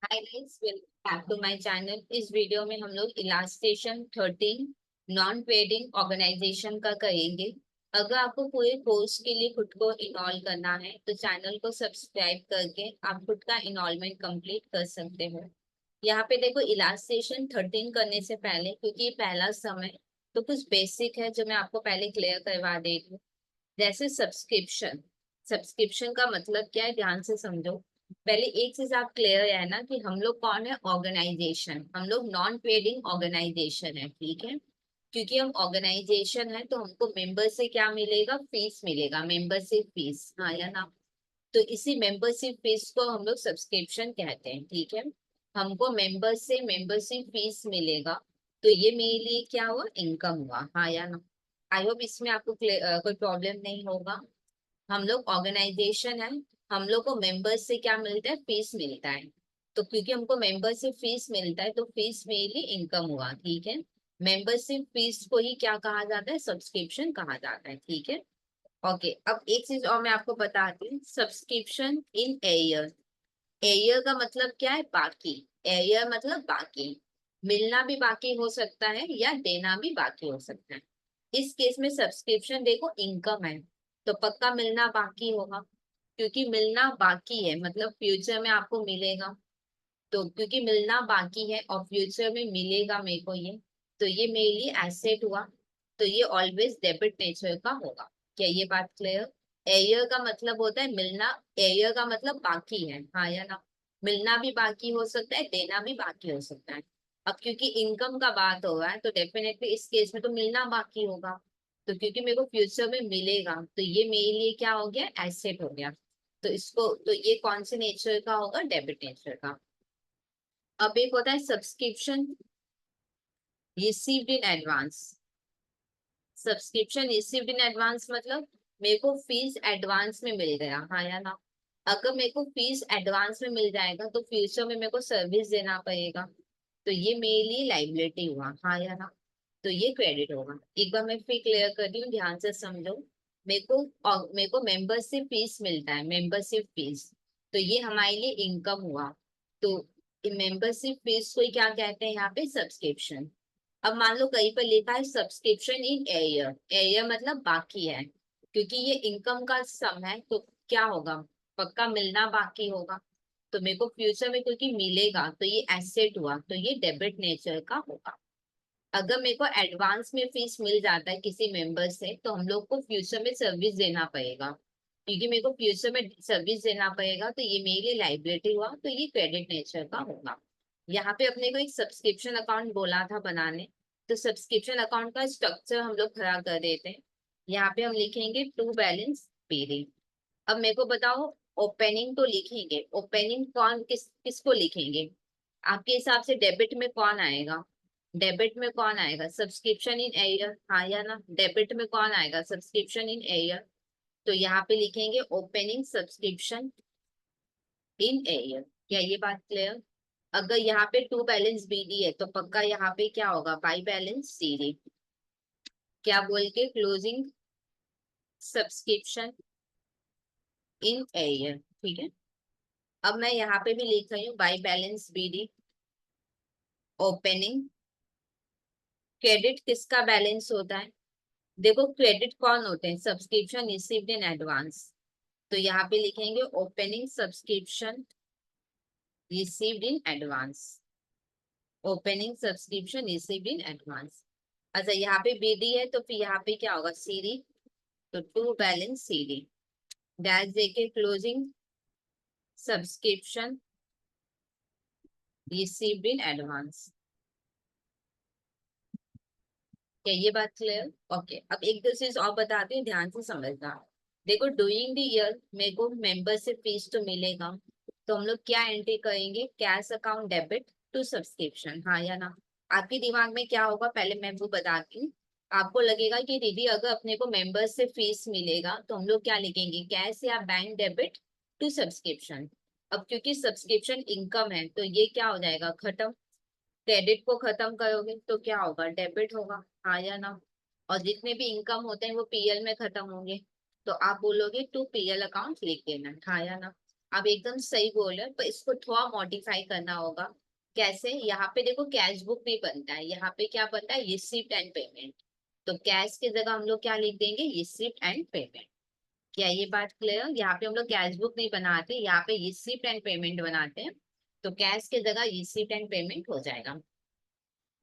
Hi guys, welcome back to my channel. इस video में हम लोग इलास्टेशन 13 नॉन ट्रेडिंग ऑर्गेनाइजेशन का करेंगे। अगर आपको पूरे कोर्स के लिए खुद को इनरोल करना है तो चैनल को सब्सक्राइब करके आप खुद का इनरोलमेंट कंप्लीट कर सकते हो। यहाँ पे देखो, इलास्टेशन 13 करने से पहले, क्योंकि ये पहला समय, तो कुछ बेसिक है जो मैं आपको पहले क्लियर करवा दे रही हूँ। जैसे सब्सक्रिप्शन। सब्सक्रिप्शन का मतलब क्या है, ध्यान से समझो। पहले एक चीज आप क्लियर है ना कि हम लोग कौन है, ऑर्गेनाइजेशन। हम लोग नॉन ट्रेडिंग ऑर्गेनाइजेशन है, ठीक है। क्योंकि हम ऑर्गेनाइजेशन है तो हमको मेंबर से क्या मिलेगा, फीस मिलेगा, मेंबरशिप फीस, हाँ या ना। तो इसी मेंबरशिप फीस को हम लोग सब्सक्रिप्शन कहते हैं, ठीक है। हमको मेंबर से मेंबरशिप फीस मिलेगा, तो ये मेरे लिए क्या हुआ, इनकम हुआ, हाँ या ना। आई होप इसमें आपको कोई प्रॉब्लम नहीं होगा। हम लोग ऑर्गेनाइजेशन है, हम लोग को मेंबर्स से क्या मिलता है, फीस मिलता है। तो क्योंकि हमको मेंबर से फीस मिलता है तो फीस मेरे लिए इनकम हुआ, ठीक है। मेंबरशिप फीस को ही क्या कहा जाता है, सब्सक्रिप्शन कहा जाता है, ठीक है। ओके, अब एक चीज और मैं आपको बताती हूँ, सब्सक्रिप्शन इन एयर। एयर का मतलब क्या है, बाकी। एयर मतलब बाकी। मिलना भी बाकी हो सकता है या देना भी बाकी हो सकता है। इस केस में सब्सक्रिप्शन देखो इनकम है, तो पक्का मिलना बाकी होगा। क्योंकि मिलना बाकी है मतलब फ्यूचर में आपको मिलेगा। तो क्योंकि मिलना बाकी है और फ्यूचर में मिलेगा मेरे को ये, तो ये मेरे लिए एसेट हुआ। तो ये ऑलवेज डेबिट नेचर का होगा। क्या ये बात क्लियर। एयर का मतलब होता है मिलना। एयर का मतलब बाकी है, हाँ या ना। मिलना भी बाकी हो सकता है, देना भी बाकी हो सकता है। अब क्योंकि इनकम का बात हो रहा है तो डेफिनेटली इस केस में तो मिलना बाकी होगा। तो क्योंकि मेरे को फ्यूचर में मिलेगा तो ये मेरे लिए क्या हो गया, एसेट हो गया। तो इसको, तो ये कौन से नेचर का होगा, डेबिट नेचर का। अब एक होता है subscription received in advance. Subscription received in advance मतलब मेरे को फीस एडवांस में मिल गया, हाँ या ना। अगर मेरे को फीस एडवांस में मिल जाएगा तो फ्यूचर में मेरे को सर्विस देना पड़ेगा। तो ये मेरे लिए लाइबिलिटी हुआ, हाँ या ना। तो ये क्रेडिट होगा। एक बार मैं फिर क्लियर कर दी हूँ, ध्यान से समझो। मेरे को मेंबरशिप फीस मिलता है, मेंबरशिप फीस। तो ये हमारे लिए इनकम हुआ। तो मेंबरशिप फीस को ही क्या कहते हैं यहाँ पे, सब्सक्रिप्शन। अब मान लो कहीं पर लिखा है सब्सक्रिप्शन इन एयर। एयर मतलब बाकी है। क्योंकि ये इनकम का सम है तो क्या होगा, पक्का मिलना बाकी होगा। तो मेरे को फ्यूचर में क्योंकि मिलेगा तो ये एसेट हुआ, तो ये डेबिट नेचर का होगा। अगर मेरे को एडवांस में फीस मिल जाता है किसी मेंबर से तो हम लोग को फ्यूचर में सर्विस देना पड़ेगा। क्योंकि मेरे को फ्यूचर में सर्विस देना पड़ेगा तो ये मेरे लिए लाइबिलिटी हुआ, तो ये क्रेडिट नेचर का होगा। यहाँ पे अपने को एक सब्सक्रिप्शन अकाउंट बोला था बनाने। तो सब्सक्रिप्शन अकाउंट का स्ट्रक्चर हम लोग खड़ा कर देते हैं। यहाँ पे हम लिखेंगे टू बैलेंस पेरिंग। अब मेरे को बताओ, ओपनिंग तो लिखेंगे, ओपनिंग कौन किसको लिखेंगे। आपके हिसाब से डेबिट में कौन आएगा। डेबिट में कौन आएगा, सब्सक्रिप्शन इन एयर, हाँ या ना। डेबिट में कौन आएगा, सब्सक्रिप्शन इन एयर। तो यहाँ पे लिखेंगे ओपनिंग सब्सक्रिप्शन इन एयर। क्या ये बात क्लियर। अगर यहाँ पे टू बैलेंस बीडी है तो पक्का यहाँ पे क्या होगा, बाई बैलेंस सीडी। क्या बोल के, क्लोजिंग सब्सक्रिप्शन इन एयर, ठीक है। अब मैं यहाँ पे भी लिख रही हूँ by balance BD opening. Credit किसका बैलेंस होता है, देखो क्रेडिट कौन होते हैं, सब्सक्रिप्शन रिसीव्ड इन एडवांस। तो यहाँ पे लिखेंगे opening subscription received in advance. Opening subscription received in advance. अच्छा, यहाँ पे बीडी है तो फिर यहाँ पे क्या होगा, सीडी। तो टू बैलेंस सीडी डैश देके closing subscription received in advance. क्या ये बात क्लियर। ओके, अब एक दो चीज और बताती हूँ, ध्यान से समझना। देखो, डूइंग द ईयर मेरे को मेंबरशिप फीस तो मिलेगा। तो हम लोग क्या एंट्री करेंगे, cash account debit to subscription, हाँ या ना। आपके दिमाग में क्या होगा, पहले मैं वो बताती हूँ। आपको लगेगा कि दीदी अगर अपने को मेंबर से फीस मिलेगा तो हम लोग क्या लिखेंगे, कैश या बैंक डेबिट टू सब्सक्रिप्शन। अब क्योंकि सब्सक्रिप्शन इनकम है तो ये क्या हो जाएगा, खत्म। क्रेडिट को खत्म करोगे तो क्या होगा, डेबिट होगा, हाँ या ना। और जितने भी इनकम होते हैं वो पीएल में खत्म होंगे। तो आप बोलोगे टू पीएल अकाउंट लिख देना, हाँ या ना। आप एकदम सही बोल रहे हो, पर इसको थोड़ा मॉडिफाई करना होगा। कैसे? यहाँ पे देखो कैश बुक भी बनता है, यहाँ पे क्या बनता है, रिसिप्ट एंड पेमेंट। तो कैश की जगह हम लोग क्या लिख देंगे, रिसिप्ट एंड पेमेंट। क्या ये बात क्लियर? यहाँ पे हम लोग कैश बुक नहीं बनाते, यहाँ पे रिसिप्ट एंड पेमेंट बनाते हैं। तो कैश की जगह रिसिप्ट एंड पेमेंट हो जाएगा।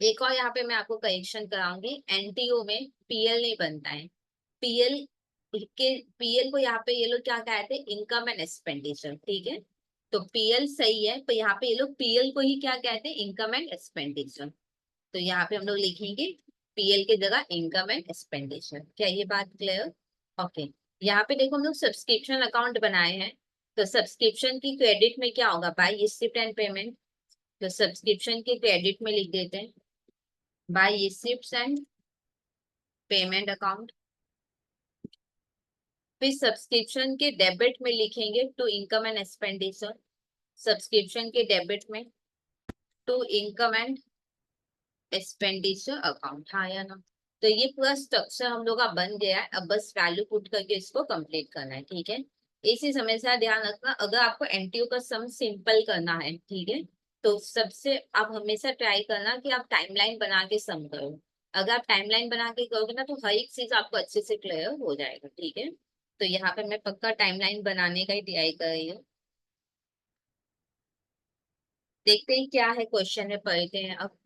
एक और यहाँ पे मैं आपको करेक्शन कराऊंगी, एनटीओ में पीएल नहीं बनता है। पीएल पीएल को यहाँ पे ये लोग क्या कहते हैं, इनकम एंड एक्सपेंडिचर, ठीक है। तो पीएल सही है, पर यहाँ पे ये लोग पीएल को ही क्या कहते हैं, इनकम एंड एक्सपेंडिचर। तो यहाँ पे हम लोग लिखेंगे पीएल की जगह इनकम एंड एक्सपेंडिचर। क्या ये बात क्लियर? ओके। यहाँ पे देखो हम लोग सब्सक्रिप्शन अकाउंट बनाए हैं। तो सब्सक्रिप्शन की क्रेडिट में क्या होगा, बाय रिसिप्ट एंड पेमेंट। तो सब्सक्रिप्शन के क्रेडिट में लिख देते हैं by receipt and payment account. फिर सब्सक्रिप्शन के डेबिट में लिखेंगे to income and expenditure. Subscription के डेबिट में to income and expenditure account, हाँ या ना। तो ये पूरा स्ट्रक्चर हम लोग का बन गया है, अब बस वैल्यू पुट करके इसको कंप्लीट करना है, ठीक है। इसी समय से ध्यान रखना, अगर आपको एनटीओ का सम सिंपल करना है, ठीक है, तो सबसे आप हमेशा ट्राई करना कि आप टाइमलाइन बना के सम करो। अगर आप टाइमलाइन बना के करोगे ना, तो हर एक चीज आपको अच्छे से क्लियर हो जाएगा, ठीक है। तो यहाँ पे मैं पक्का टाइमलाइन बनाने का ही तैयारी कर रही हूँ। देखते हैं क्या है क्वेश्चन में, पढ़ते हैं अब।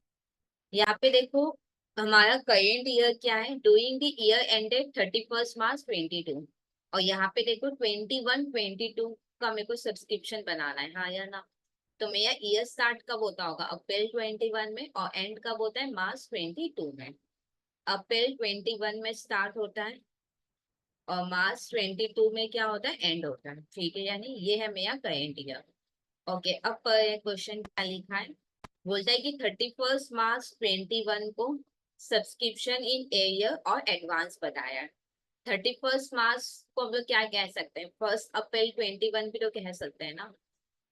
यहाँ पे देखो हमारा करेंट ईयर क्या है, डूइंग द ईयर एंडेड 31 मार्च 2022। और यहाँ पे देखो 21-22 का मेरे को सब्सक्रिप्शन बनाना है, हाँ या ना। तो मेरा ईयर स्टार्ट कब होता होगा, अप्रैल 21 में, और एंड कब होता है, मार्च 22 में। अप्रैल 21 में स्टार्ट होता है और मार्च 22 में क्या होता है, एंड होता है, ठीक है। यानी ये है मेरा करेंट ईयर। ओके, अब क्वेश्चन क्या लिखा है, बोलता है कि 31 मार्च 2021 को सब्सक्रिप्शन इन एरियर और एडवांस बताया है। 31 मार्च को हम लोग क्या कह सकते हैं, 1 अप्रैल 21 भी तो कह सकते हैं ना।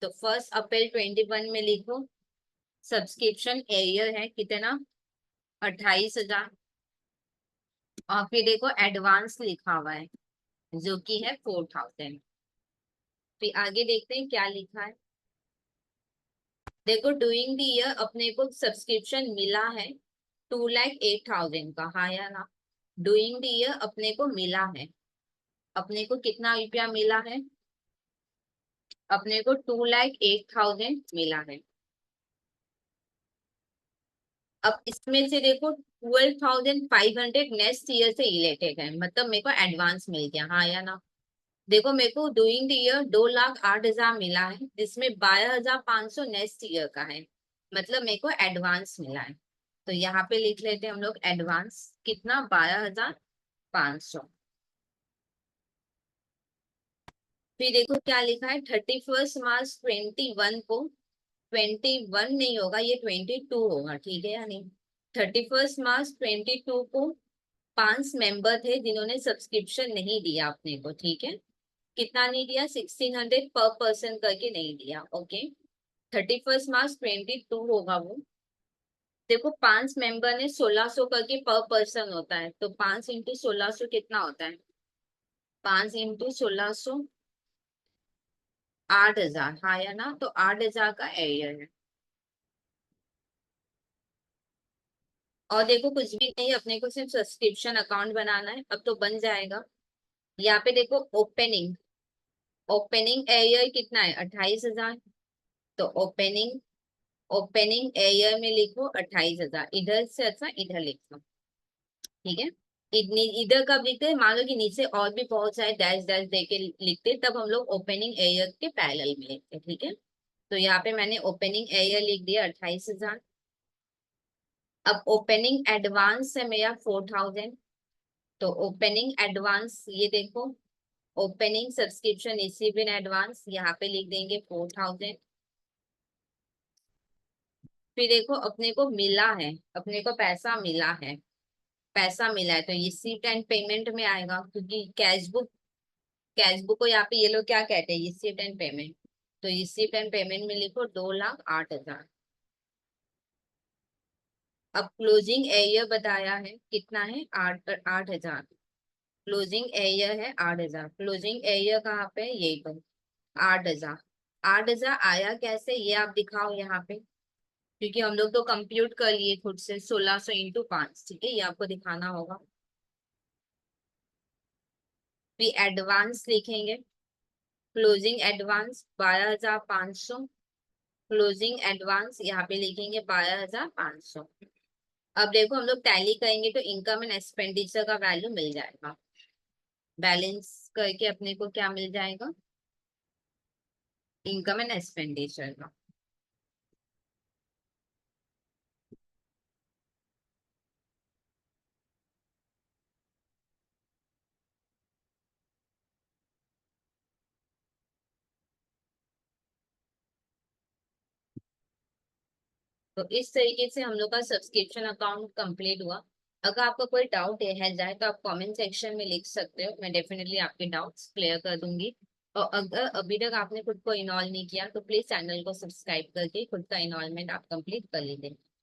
तो 1 अप्रैल 21 में लिखो सब्सक्रिप्शन एरियर है कितना, 28,000। और फिर देखो एडवांस लिखा हुआ है जो कि है 4,000। फिर आगे देखते हैं क्या लिखा है। देखो डूइंग द ईयर अपने को सब्सक्रिप्शन मिला है 2,08,000 का, हाँ या ना। डूइंग द ईयर अपने को मिला है, अपने को कितना रुपया मिला है, अपने को 2,08,000 मिला है। अब इसमें से देखो 12,500 नेक्स्ट ईयर से रिलेटेड है, मतलब मेरे को एडवांस मिल गया, हाँ या ना। देखो मेरे को डूइंग द ईयर 2,08,000 मिला है, जिसमें 12,500 नेक्स्ट ईयर का है, मतलब मेरे को एडवांस मिला है। तो यहाँ पे लिख लेते हैं हम लोग एडवांस कितना, 12,500। फिर देखो क्या लिखा है, 31 मार्च 2021 को, 21 नहीं होगा, ये 22 होगा, ठीक है। यानी 31 मार्च 2022 को 5 मेंबर थे जिन्होंने सब्सक्रिप्शन नहीं दिया अपने को, ठीक है। कितना नहीं दिया, 1,600 पर पर्सन करके नहीं दिया, ओके। 31 मार्च 2022 होगा वो। देखो 5 मेंबर ने 1,600 करके पर पर्सन होता है, तो 5 इंटू 1,600 कितना होता है, 5 इंटू 1,600 8,000, हाँ या ना। तो 8,000 का एरियर है। और देखो कुछ भी नहीं, अपने को सिर्फ सब्सक्रिप्शन अकाउंट बनाना है, अब तो बन जाएगा। यहाँ पे देखो ओपनिंग, ओपनिंग एरियर कितना है, 28,000। तो ओपनिंग, ओपनिंग एरियर में लिखो 28,000, इधर से अच्छा इधर लिखो, ठीक है। इधर कब लिखते हैं, मान लो कि नीचे और भी बहुत सारे डैश डैश दे के लिखते, तब हम लोग ओपनिंग एरियर के पैरेलल में लिखते, ठीक है। तो यहाँ पे मैंने ओपनिंग एरियर लिख दिया 28,000। अब ओपनिंग एडवांस है मेरा 4,000। तो ओपनिंग एडवांस ये देखो, opening subscription receive in advance, यहाँ पे लिख देंगे 4,000। फिर देखो अपने को मिला है, अपने को पैसा मिला है, पैसा मिला है तो रिसीप्ट एंड पेमेंट में आएगा, क्योंकि कैश बुक, कैश बुक को यहाँ पे ये लोग क्या कहते हैं, रिसीप्ट एंड पेमेंट। तो रिसीप्ट एंड पेमेंट में लिखो 2,08,000। अब क्लोजिंग एरियर बताया है कितना है, 8,000। क्लोजिंग एरियर है 8,000, क्लोजिंग एरियर कहाँ पे है, यही पर 8,000। 8,000 आया कैसे ये आप दिखाओ यहाँ पे, क्योंकि हम लोग तो कंप्यूट कर लिए खुद से 1600 इंटू 5, ठीक है, ये आपको दिखाना होगा। फिर एडवांस लिखेंगे, क्लोजिंग एडवांस 12,500, क्लोजिंग एडवांस यहाँ पे लिखेंगे 12,500। अब देखो हम लोग टैली करेंगे तो इनकम एंड एक्सपेंडिचर का वैल्यू मिल जाएगा, बैलेंस करके अपने को क्या मिल जाएगा, इनकम एंड एक्सपेंडिचर का। तो इस तरीके से हम लोग का सब्सक्रिप्शन अकाउंट कंप्लीट हुआ। अगर आपका कोई डाउट है जाए तो आप कमेंट सेक्शन में लिख सकते हो, मैं डेफिनेटली आपके डाउट्स क्लियर कर दूंगी। और अगर अभी तक आपने खुद को इनॉल नहीं किया तो प्लीज चैनल को सब्सक्राइब करके खुद का इनॉलमेंट आप कंप्लीट कर लीजिए।